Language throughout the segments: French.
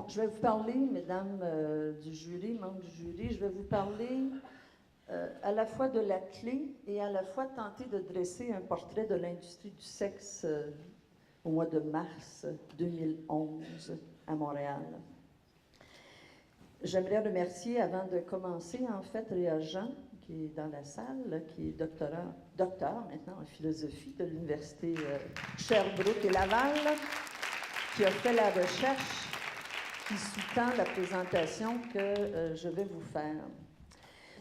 Je vais vous parler, mesdames du jury, membres du jury, je vais vous parler à la fois de la clé et à la fois tenter de dresser un portrait de l'industrie du sexe au mois de mars 2011 à Montréal. J'aimerais remercier, avant de commencer, en fait, Réa Jean, qui est dans la salle, qui est docteur maintenant en philosophie de l'Université Sherbrooke et Laval, qui a fait la recherche qui sous-tend la présentation que je vais vous faire.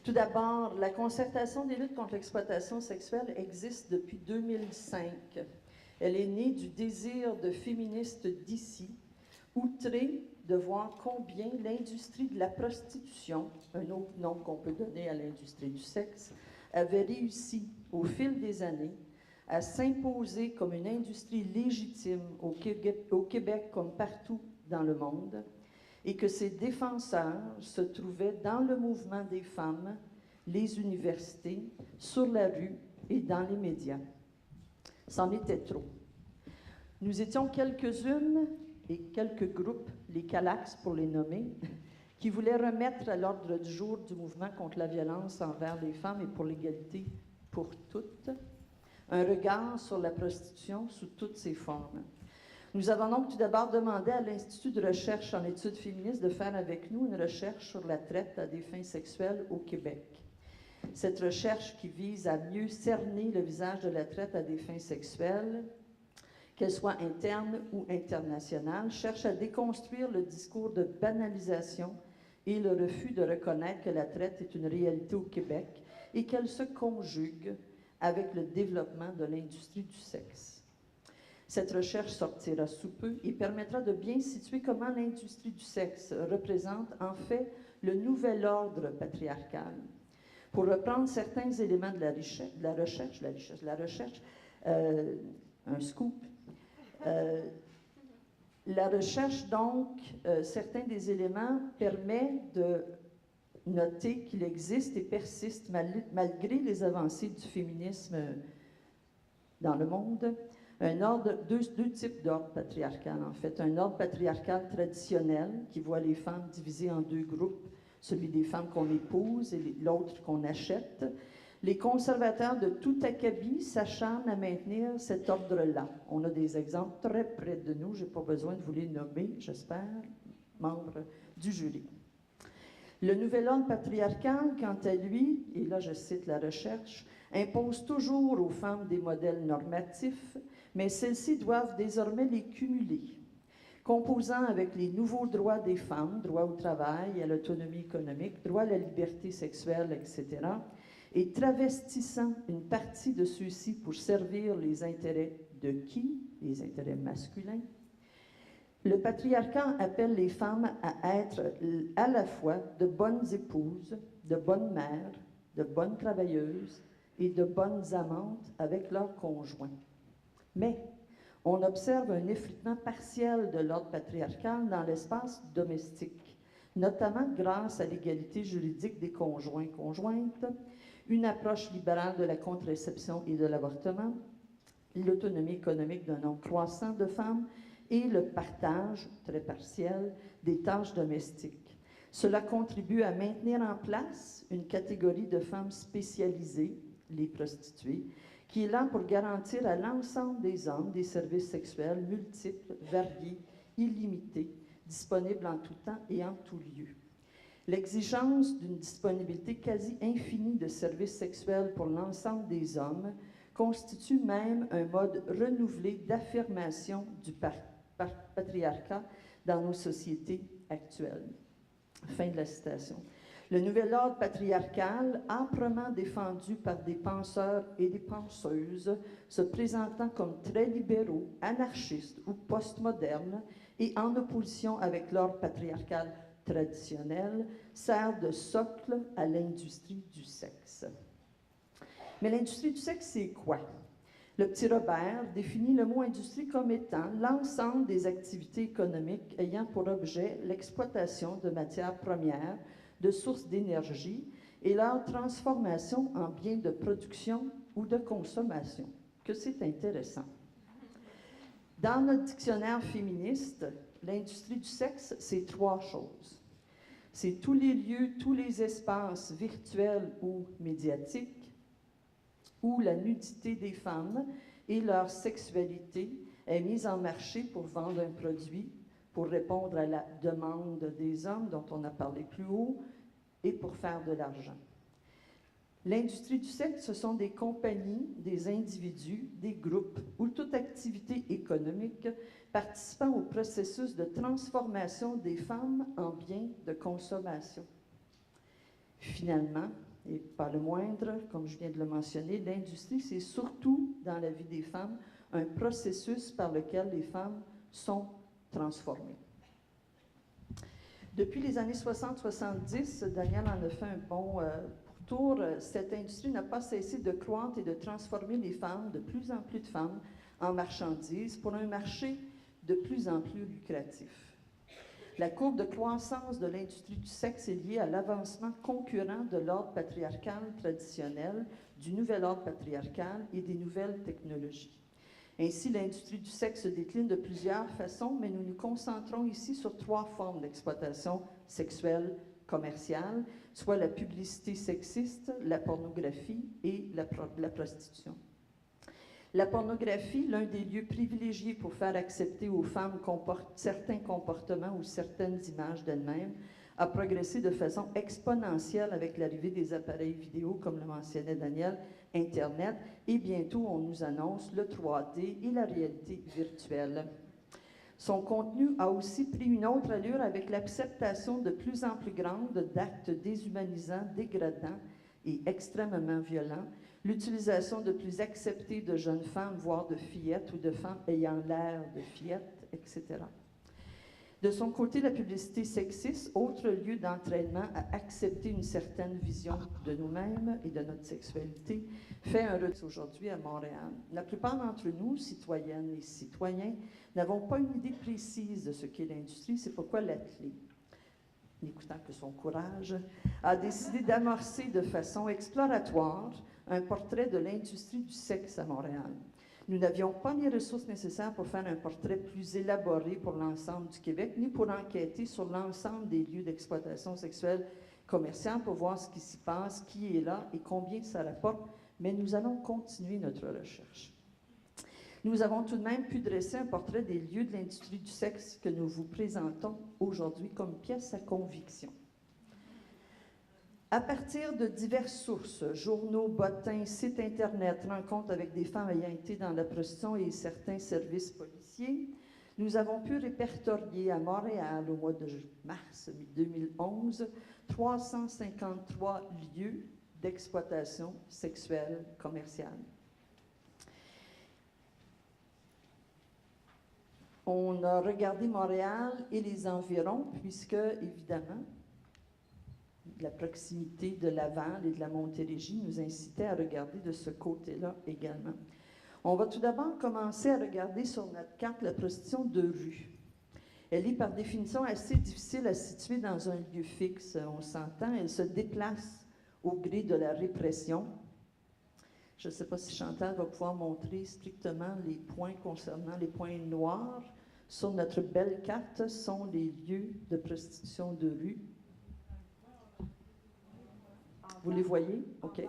Tout d'abord, la concertation des luttes contre l'exploitation sexuelle existe depuis 2005. Elle est née du désir de féministes d'ici, outrées de voir combien l'industrie de la prostitution, un autre nom qu'on peut donner à l'industrie du sexe, avait réussi, au fil des années, à s'imposer comme une industrie légitime au Québec comme partout dans le monde, et que ses défenseurs se trouvaient dans le mouvement des femmes, les universités, sur la rue et dans les médias. C'en était trop. Nous étions quelques-unes et quelques groupes, les Calax pour les nommer, qui voulaient remettre à l'ordre du jour du mouvement contre la violence envers les femmes et pour l'égalité pour toutes, un regard sur la prostitution sous toutes ses formes. Nous avons donc tout d'abord demandé à l'Institut de recherche en études féministes de faire avec nous une recherche sur la traite à des fins sexuelles au Québec. Cette recherche qui vise à mieux cerner le visage de la traite à des fins sexuelles, qu'elle soit interne ou internationale, cherche à déconstruire le discours de banalisation et le refus de reconnaître que la traite est une réalité au Québec et qu'elle se conjugue avec le développement de l'industrie du sexe. Cette recherche sortira sous peu et permettra de bien situer comment l'industrie du sexe représente en fait le nouvel ordre patriarcal. Pour reprendre certains éléments de la recherche, un scoop, la recherche donc, certains des éléments permet de noter qu'il existe et persiste, malgré les avancées du féminisme dans le monde, deux types d'ordre patriarcal, en fait. Un ordre patriarcal traditionnel qui voit les femmes divisées en deux groupes, celui des femmes qu'on épouse et l'autre qu'on achète. Les conservateurs de tout acabit s'acharnent à maintenir cet ordre-là. On a des exemples très près de nous, je n'ai pas besoin de vous les nommer, j'espère, membres du jury. Le nouvel ordre patriarcal, quant à lui, et là je cite la recherche, impose toujours aux femmes des modèles normatifs, mais celles-ci doivent désormais les cumuler, composant avec les nouveaux droits des femmes, droit au travail, à l'autonomie économique, droit à la liberté sexuelle, etc., et travestissant une partie de ceux-ci pour servir les intérêts de qui? Les intérêts masculins. Le patriarcat appelle les femmes à être à la fois de bonnes épouses, de bonnes mères, de bonnes travailleuses et de bonnes amantes avec leurs conjoints. Mais on observe un effritement partiel de l'ordre patriarcal dans l'espace domestique, notamment grâce à l'égalité juridique des conjoints-conjointes, une approche libérale de la contraception et de l'avortement, l'autonomie économique d'un nombre croissant de femmes et le partage, très partiel, des tâches domestiques. Cela contribue à maintenir en place une catégorie de femmes spécialisées, les prostituées, qui est là pour garantir à l'ensemble des hommes des services sexuels multiples, variés, illimités, disponibles en tout temps et en tout lieu. L'exigence d'une disponibilité quasi infinie de services sexuels pour l'ensemble des hommes constitue même un mode renouvelé d'affirmation du patriarcat dans nos sociétés actuelles. Fin de la citation. Le nouvel ordre patriarcal, âprement défendu par des penseurs et des penseuses, se présentant comme très libéraux, anarchistes ou postmodernes et en opposition avec l'ordre patriarcal traditionnel, sert de socle à l'industrie du sexe. Mais l'industrie du sexe, c'est quoi? Le petit Robert définit le mot industrie comme étant l'ensemble des activités économiques ayant pour objet l'exploitation de matières premières de sources d'énergie et leur transformation en biens de production ou de consommation, que c'est intéressant. Dans notre dictionnaire féministe, l'industrie du sexe, c'est 3 choses. C'est tous les lieux, tous les espaces virtuels ou médiatiques où la nudité des femmes et leur sexualité est mise en marché pour vendre un produit, pour répondre à la demande des hommes dont on a parlé plus haut et pour faire de l'argent. L'industrie du sexe, ce sont des compagnies, des individus, des groupes ou toute activité économique participant au processus de transformation des femmes en biens de consommation. Finalement, et pas le moindre, comme je viens de le mentionner, l'industrie, c'est surtout dans la vie des femmes un processus par lequel les femmes sont transformées. Depuis les années 60-70, Daniel en a fait un bon tour. Cette industrie n'a pas cessé de croître et de transformer les femmes, de plus en plus de femmes, en marchandises pour un marché de plus en plus lucratif. La courbe de croissance de l'industrie du sexe est liée à l'avancement concurrent de l'ordre patriarcal traditionnel, du nouvel ordre patriarcal et des nouvelles technologies. Ainsi, l'industrie du sexe se décline de plusieurs façons, mais nous nous concentrons ici sur 3 formes d'exploitation sexuelle commerciale, soit la publicité sexiste, la pornographie et la prostitution. La pornographie, l'un des lieux privilégiés pour faire accepter aux femmes certains comportements ou certaines images d'elles-mêmes, a progressé de façon exponentielle avec l'arrivée des appareils vidéo, comme le mentionnait Daniel, Internet, et bientôt on nous annonce le 3D et la réalité virtuelle. Son contenu a aussi pris une autre allure avec l'acceptation de plus en plus grande d'actes déshumanisants, dégradants et extrêmement violents, l'utilisation de plus acceptée de jeunes femmes, voire de fillettes ou de femmes ayant l'air de fillettes, etc. De son côté, la publicité sexiste, autre lieu d'entraînement à accepter une certaine vision de nous-mêmes et de notre sexualité, fait un retour aujourd'hui à Montréal. La plupart d'entre nous, citoyennes et citoyens, n'avons pas une idée précise de ce qu'est l'industrie. C'est pourquoi l'athlète, n'écoutant que son courage, a décidé d'amorcer de façon exploratoire un portrait de l'industrie du sexe à Montréal. Nous n'avions pas les ressources nécessaires pour faire un portrait plus élaboré pour l'ensemble du Québec, ni pour enquêter sur l'ensemble des lieux d'exploitation sexuelle commerciale pour voir ce qui s'y passe, qui est là et combien ça rapporte, mais nous allons continuer notre recherche. Nous avons tout de même pu dresser un portrait des lieux de l'industrie du sexe que nous vous présentons aujourd'hui comme pièce à conviction. À partir de diverses sources, journaux, bottins, sites Internet, rencontres avec des femmes ayant été dans la prostitution et certains services policiers, nous avons pu répertorier à Montréal, au mois de mars 2011, 353 lieux d'exploitation sexuelle commerciale. On a regardé Montréal et les environs, puisque, évidemment, la proximité de Laval et de la Montérégie nous incitait à regarder de ce côté-là également. On va tout d'abord commencer à regarder sur notre carte la prostitution de rue. Elle est par définition assez difficile à situer dans un lieu fixe, on s'entend. Elle se déplace au gré de la répression. Je ne sais pas si Chantal va pouvoir montrer strictement les points concernant les points noirs. Sur notre belle carte sont les lieux de prostitution de rue. Vous les voyez? OK.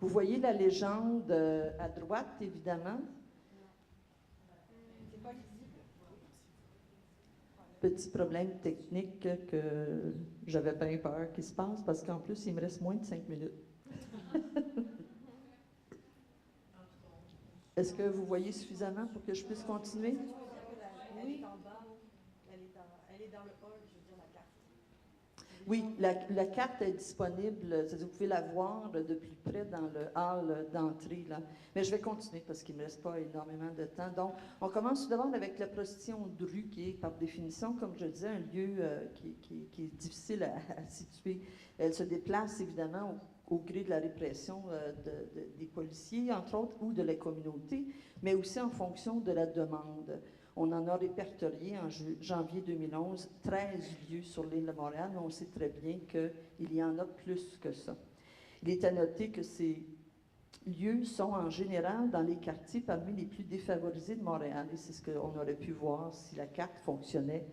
Vous voyez la légende à droite, évidemment. Petit problème technique que j'avais bien peur qu'il se passe, parce qu'en plus, il me reste moins de 5 minutes. Est-ce que vous voyez suffisamment pour que je puisse continuer? Oui. Elle est dans le hall, je veux dire, la carte. Oui, la carte est disponible, c'est-à-dire que vous pouvez la voir de plus près dans le hall d'entrée, là. Mais je vais continuer parce qu'il ne me reste pas énormément de temps. Donc, on commence tout d'abord avec la prostitution de rue, qui est par définition, comme je disais, un lieu qui est difficile à situer. Elle se déplace évidemment au gré de la répression des policiers, entre autres, ou de la communauté, mais aussi en fonction de la demande. On en a répertorié en janvier 2011 13 lieux sur l'île de Montréal, mais on sait très bien qu'il y en a plus que ça. Il est à noter que ces lieux sont en général dans les quartiers parmi les plus défavorisés de Montréal, et c'est ce qu'on aurait pu voir si la carte fonctionnait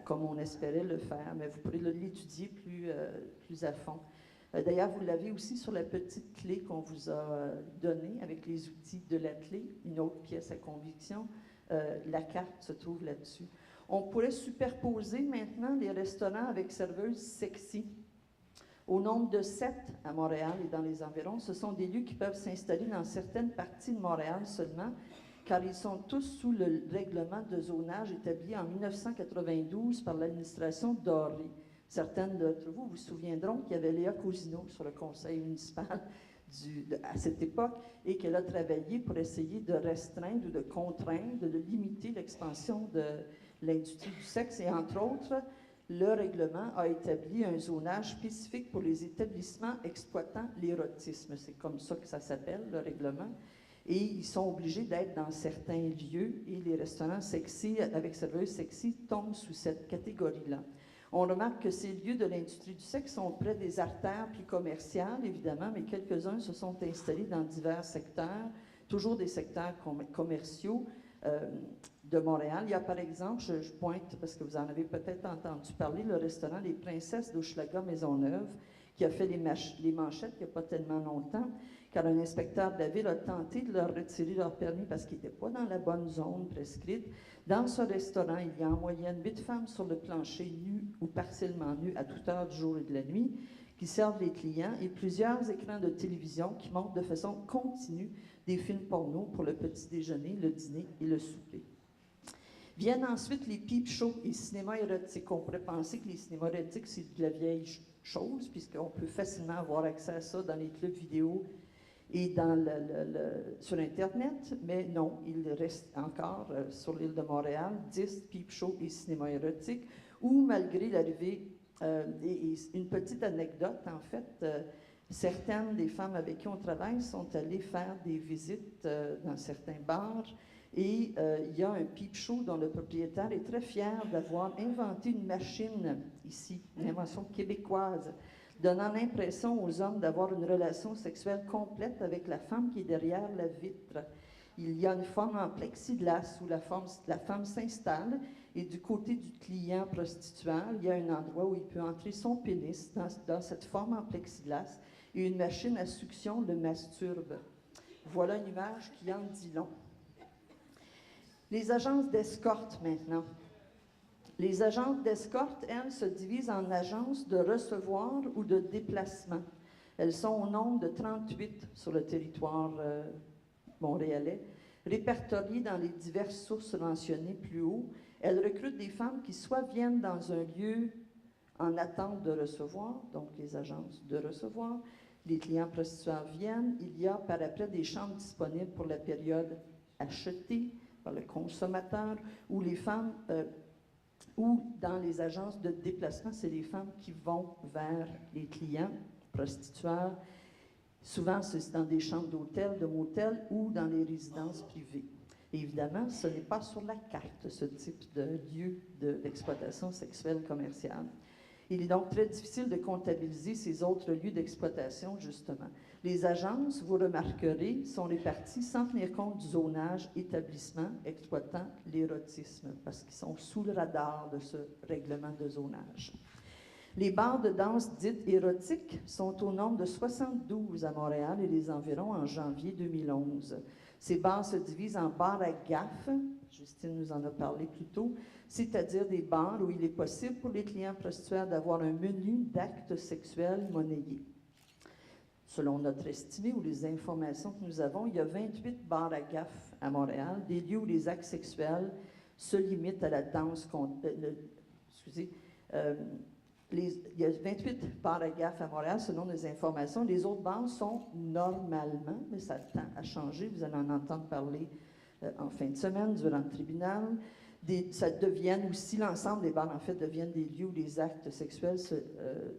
comme on espérait le faire, mais vous pourrez l'étudier plus à fond. D'ailleurs, vous l'avez aussi sur la petite clé qu'on vous a donnée avec les outils de la clé, une autre pièce à conviction. La carte se trouve là-dessus. On pourrait superposer maintenant les restaurants avec serveuses sexy. Au nombre de 7 à Montréal et dans les environs, ce sont des lieux qui peuvent s'installer dans certaines parties de Montréal seulement, car ils sont tous sous le règlement de zonage établi en 1992 par l'administration Doré. Certaines d'entre vous vous souviendront qu'il y avait Léa Cousineau sur le conseil municipal à cette époque et qu'elle a travaillé pour essayer de restreindre ou de contraindre, de limiter l'expansion de l'industrie du sexe. Et entre autres, le règlement a établi un zonage spécifique pour les établissements exploitant l'érotisme. C'est comme ça que ça s'appelle, le règlement. Et ils sont obligés d'être dans certains lieux et les restaurants sexy avec serveuses sexy tombent sous cette catégorie-là. On remarque que ces lieux de l'industrie du sexe sont près des artères plus commerciales, évidemment, mais quelques-uns se sont installés dans divers secteurs, toujours des secteurs commerciaux de Montréal. Il y a par exemple, je pointe parce que vous en avez peut-être entendu parler, le restaurant Les Princesses d'Hochelaga-Maisonneuve, qui a fait les manchettes il n'y a pas tellement longtemps, car un inspecteur de la ville a tenté de leur retirer leur permis parce qu'ils n'étaient pas dans la bonne zone prescrite. Dans ce restaurant, il y a en moyenne 8 femmes sur le plancher, nues ou partiellement nues, à toute heure du jour et de la nuit, qui servent les clients, et plusieurs écrans de télévision qui montrent de façon continue des films porno pour le petit déjeuner, le dîner et le souper. Viennent ensuite les peep shows et cinémas érotiques. On pourrait penser que les cinémas érotiques, c'est de la vieille chose, puisqu'on peut facilement avoir accès à ça dans les clubs vidéo et sur Internet, mais non, il reste encore sur l'île de Montréal 10 peep shows et cinémas érotiques, où malgré l'arrivée, et une petite anecdote en fait, certaines des femmes avec qui on travaille sont allées faire des visites dans certains bars, et il y a un peep show dont le propriétaire est très fier d'avoir inventé une machine ici, une invention québécoise, donnant l'impression aux hommes d'avoir une relation sexuelle complète avec la femme qui est derrière la vitre. Il y a une forme en plexiglas où la femme s'installe et du côté du client prostituant, il y a un endroit où il peut entrer son pénis dans cette forme en plexiglas et une machine à succion le masturbe. Voilà une image qui en dit long. Les agences d'escorte maintenant. Les agences d'escorte, elles, se divisent en agences de recevoir ou de déplacement. Elles sont au nombre de 38 sur le territoire montréalais, répertoriées dans les diverses sources mentionnées plus haut. Elles recrutent des femmes qui soit viennent dans un lieu en attente de recevoir, donc les agences de recevoir, les clients prostituants viennent, il y a par après des chambres disponibles pour la période achetée par le consommateur, ou les femmes... ou dans les agences de déplacement, c'est les femmes qui vont vers les clients prostitueurs. Souvent, c'est dans des chambres d'hôtel, de motel ou dans les résidences privées. Et évidemment, ce n'est pas sur la carte, ce type de lieu d'exploitation sexuelle commerciale. Il est donc très difficile de comptabiliser ces autres lieux d'exploitation, justement. Les agences, vous remarquerez, sont réparties sans tenir compte du zonage établissement exploitant l'érotisme, parce qu'ils sont sous le radar de ce règlement de zonage. Les bars de danse dites érotiques sont au nombre de 72 à Montréal et les environs en janvier 2011. Ces bars se divisent en bars à gaffe, Justine nous en a parlé plus tôt, c'est-à-dire des bars où il est possible pour les clients prostitueurs d'avoir un menu d'actes sexuels monnayés. Selon notre estimé ou les informations que nous avons, il y a 28 bars à gaffe à Montréal, des lieux où les actes sexuels se limitent à la danse. Il y a 28 bars à gaffe à Montréal, selon les informations. Les autres bars sont normalement, mais ça tend à changer, vous allez en entendre parler en fin de semaine, durant le tribunal. Ça deviennent aussi, l'ensemble des bars, en fait, deviennent des lieux où les actes sexuels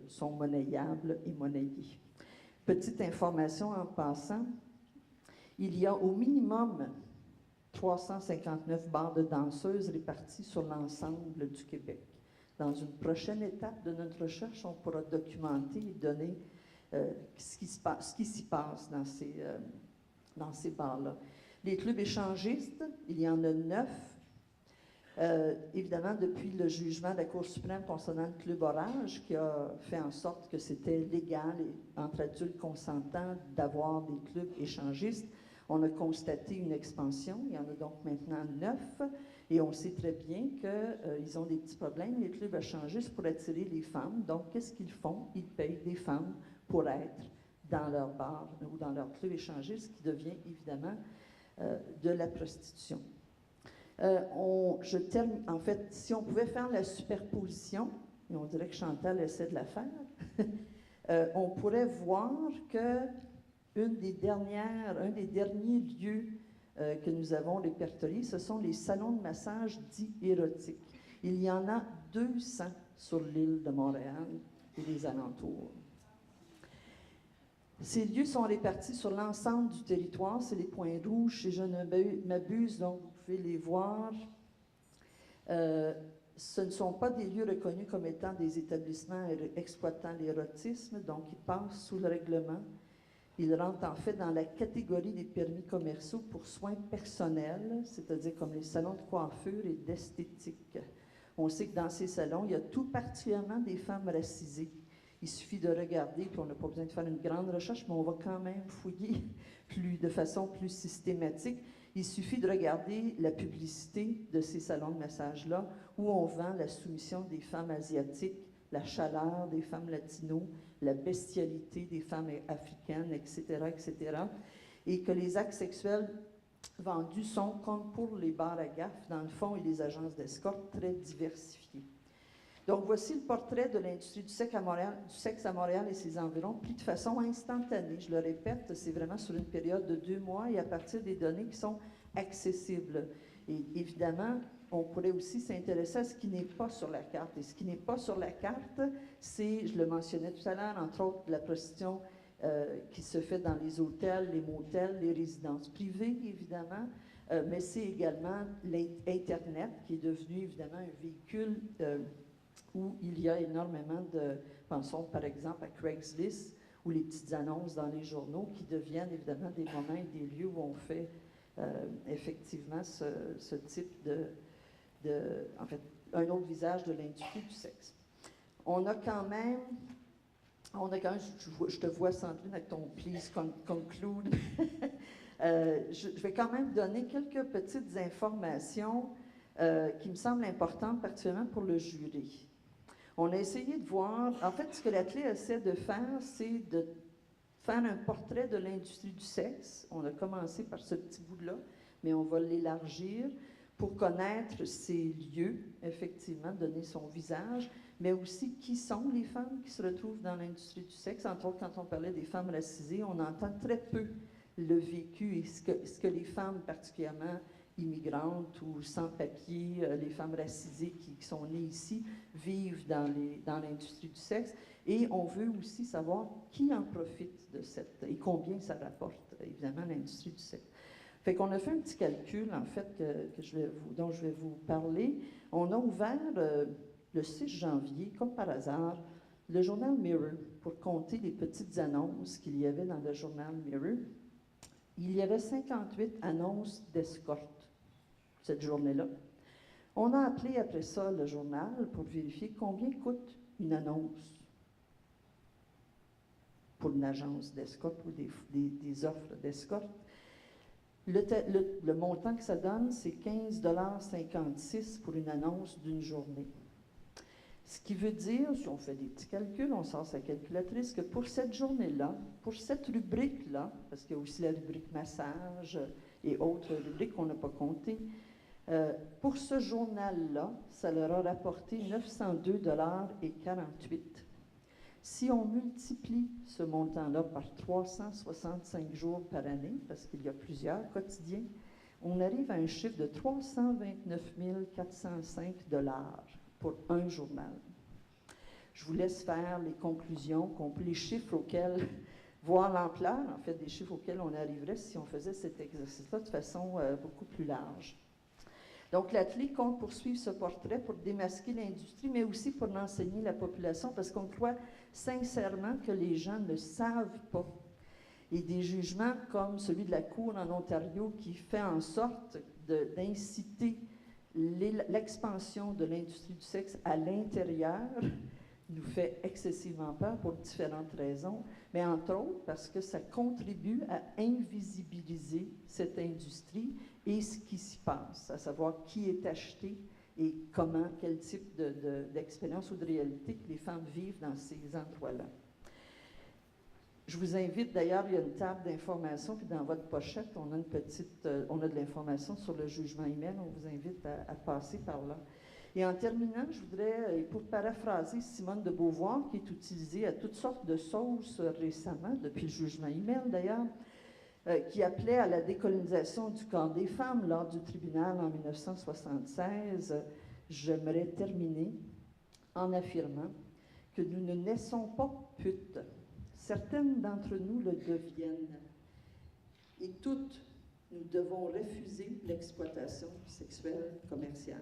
sont monnayables et monnayés. Petite information en passant, il y a au minimum 359 bars de danseuses répartis sur l'ensemble du Québec. Dans une prochaine étape de notre recherche, on pourra documenter et donner ce qui s'y passe dans ces bars-là. Les clubs échangistes, il y en a 9. Évidemment, depuis le jugement de la Cour suprême concernant le club Orage, qui a fait en sorte que c'était légal entre adultes consentants d'avoir des clubs échangistes, on a constaté une expansion. Il y en a donc maintenant 9. Et on sait très bien qu'ils ont des petits problèmes, les clubs échangistes, pour attirer les femmes. Donc, qu'est-ce qu'ils font? Ils payent des femmes pour être dans leur bar ou dans leur club échangiste, qui devient évidemment de la prostitution. En fait, si on pouvait faire la superposition, et on dirait que Chantal essaie de la faire, on pourrait voir que un des derniers lieux que nous avons répertoriés, ce sont les salons de massage dits érotiques. Il y en a 200 sur l'île de Montréal et les alentours. Ces lieux sont répartis sur l'ensemble du territoire, c'est les points rouges, si je ne m'abuse, donc vous pouvez les voir. Ce ne sont pas des lieux reconnus comme étant des établissements exploitant l'érotisme, donc ils passent sous le règlement. Ils rentrent en fait dans la catégorie des permis commerciaux pour soins personnels, c'est-à-dire comme les salons de coiffure et d'esthétique. On sait que dans ces salons, il y a tout particulièrement des femmes racisées. Il suffit de regarder, puis on n'a pas besoin de faire une grande recherche, mais on va quand même fouiller de façon plus systématique. Il suffit de regarder la publicité de ces salons de massage-là, où on vend la soumission des femmes asiatiques, la chaleur des femmes latinos, la bestialité des femmes africaines, etc., etc., et que les actes sexuels vendus sont, comme pour les bars à gaffes, dans le fond, et les agences d'escorte, très diversifiés. Donc, voici le portrait de l'industrie du sexe à Montréal et ses environs, pris de façon instantanée. Je le répète, c'est vraiment sur une période de 2 mois et à partir des données qui sont accessibles. Et évidemment, on pourrait aussi s'intéresser à ce qui n'est pas sur la carte. Et ce qui n'est pas sur la carte, c'est, je le mentionnais tout à l'heure, entre autres, la prostitution qui se fait dans les hôtels, les motels, les résidences privées, évidemment, mais c'est également l'Internet qui est devenu, évidemment, un véhicule où il y a énormément de, pensons par exemple à Craigslist, ou les petites annonces dans les journaux qui deviennent évidemment des moments et des lieux où on fait effectivement ce type en fait, un autre visage de l'industrie du sexe. On a quand même, je te vois Sandrine avec ton please conclude, je vais quand même donner quelques petites informations qui me semblent importantes, particulièrement pour le jury. On a essayé de voir, en fait, ce que la clé essaie de faire, c'est de faire un portrait de l'industrie du sexe. On a commencé par ce petit bout-là, mais on va l'élargir pour connaître ces lieux, effectivement, donner son visage, mais aussi qui sont les femmes qui se retrouvent dans l'industrie du sexe. Entre autres, quand on parlait des femmes racisées, on entend très peu le vécu et ce que les femmes, particulièrement immigrantes ou sans papier, les femmes racisées qui sont nées ici, vivent dans l'industrie du sexe. Et on veut aussi savoir qui en profite de et combien ça rapporte, évidemment, l'industrie du sexe. Fait qu'on a fait un petit calcul, en fait, dont je vais vous parler. On a ouvert le 6 janvier, comme par hasard, le journal Mirror pour compter les petites annonces qu'il y avait dans le journal Mirror. Il y avait 58 annonces d'escorte cette journée-là. On a appelé après ça le journal pour vérifier combien coûte une annonce pour une agence d'escorte ou des offres d'escorte. Le montant que ça donne, c'est 15,56 $ pour une annonce d'une journée. Ce qui veut dire, si on fait des petits calculs, on sort sa calculatrice, que pour cette journée-là, pour cette rubrique-là, parce qu'il y a aussi la rubrique massage et autres rubriques qu'on n'a pas comptées, pour ce journal-là, ça leur a rapporté 902,48 $. Si on multiplie ce montant-là par 365 jours par année, parce qu'il y a plusieurs quotidiens, on arrive à un chiffre de 329 405 $ pour un journal. Je vous laisse faire les conclusions, les chiffres auxquels voir l'ampleur, en fait, des chiffres auxquels on arriverait si on faisait cet exercice-là de façon beaucoup plus large. Donc, l'atelier compte poursuivre ce portrait pour démasquer l'industrie, mais aussi pour enseigner la population, parce qu'on croit sincèrement que les gens ne savent pas. Et des jugements comme celui de la Cour en Ontario qui fait en sorte d'inciter l'expansion de l'industrie du sexe à l'intérieur nous fait excessivement peur pour différentes raisons, mais entre autres parce que ça contribue à invisibiliser cette industrie et ce qui s'y passe, à savoir qui est acheté et comment, quel type d'expérience ou de réalité que les femmes vivent dans ces endroits-là. Je vous invite, d'ailleurs, il y a une table d'information, puis dans votre pochette, on a de l'information sur le jugement humain, on vous invite à passer par là. Et en terminant, je voudrais, pour paraphraser Simone de Beauvoir, qui est utilisée à toutes sortes de sauces récemment, depuis le jugement humain d'ailleurs, qui appelait à la décolonisation du corps des femmes lors du tribunal en 1976, j'aimerais terminer en affirmant que nous ne naissons pas putes. Certaines d'entre nous le deviennent. Et toutes, nous devons refuser l'exploitation sexuelle commerciale.